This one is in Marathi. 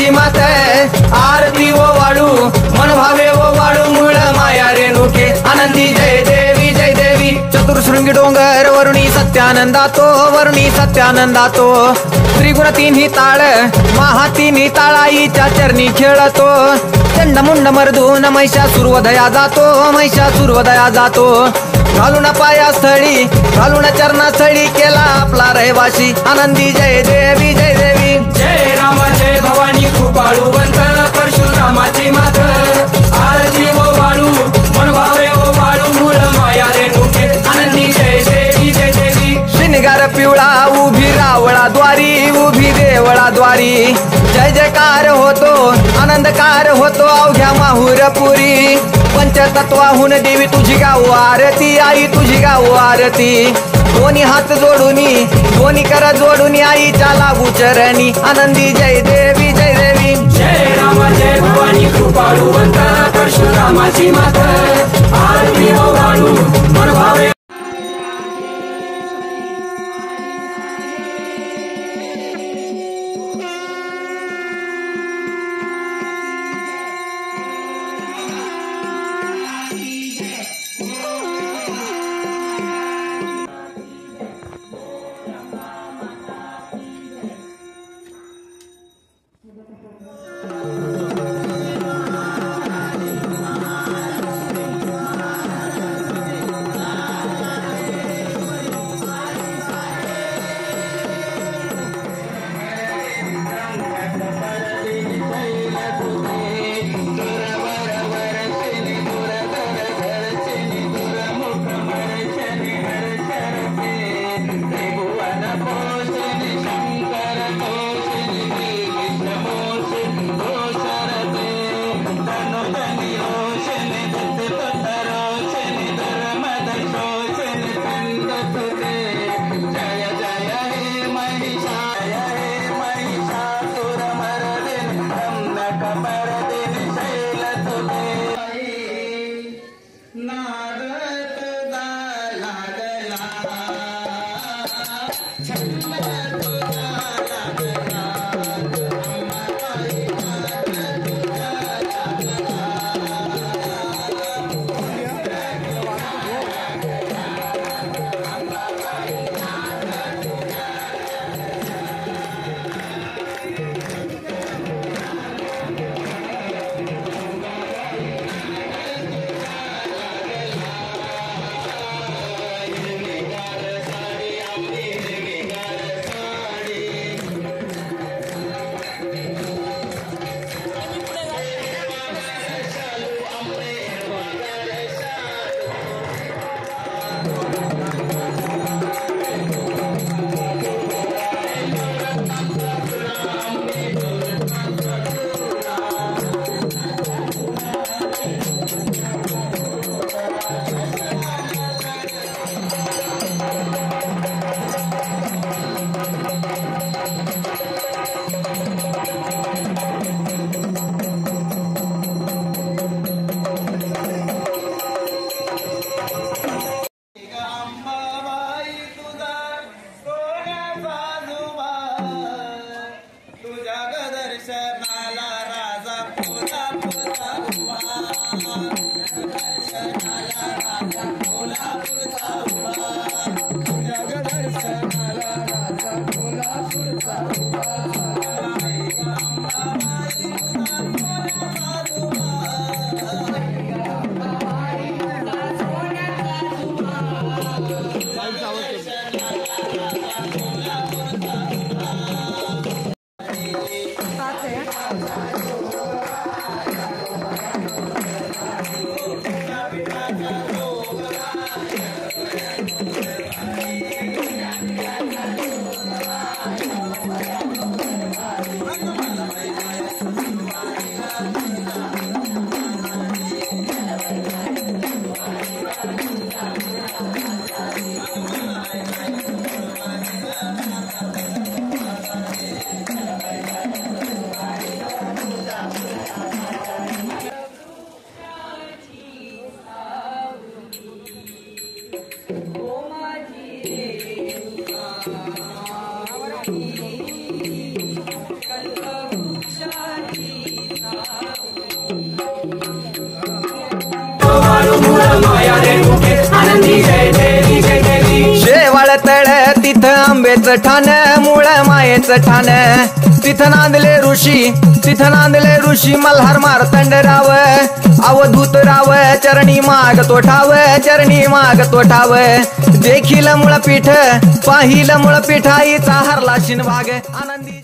श्रीरामाची मात आरती ओ वाळू मन भावे ओ वाळू मूळ माया रेणुके आनंदी जय देवी जय देवी चतुर्शृंगी डोंगर वरुणी सत्यानंदातो वरुणी सत्यानंदातो त्रिगुण तिन्ही ताळ महा तिन्ही ताळाईच्या चरणी खेळतो चंडमुंड मर्दून महिषासुरवधया जातो महिषासुरवधया जातो घालून पायास्थळी घालून चरणास्थळी केला आपला रहिवासी आनंदी जय देवी जय देवी जय राम जय भवानी कृपाळुवंत परशुरामाची मात आरती ओ वाळू मन भावे ओ वाळू मूळ माया रेणुके आनंदी जय देवी जय देवी श्रीनिगार पिवळा उभी रावळा द्वारी उभी देवळा द्वारी जय जयकार होतो आनंदकार होतो अवघ्या माहुरपुरी पंचतत्वाहून देवी तुझी गाव आरती आई तुझी गाव आरती दोन्ही हात जोडूनी दोन्ही कर जोडूनी आईच्या लागू चरणी आनंदी जय देवी जय देवी जय राम जय भवानी कृपाळुवंत परशुरामाची मात आरती ओ वाळू मन भावे वाळू मूळ माया रेणुके आनंदी जय देवी जय देवी शेवाळ तळ तिथं आंबेचं ठाण मूळ मायेचं ठाण तिथं नांदले ऋषी मल्हार मार्तंडराव अवधूत राव चरणी माग तो ठाव देखील मूळ पीठ पाहिलं मूळ पीठ आईचा हरला शिनभाग आनंदी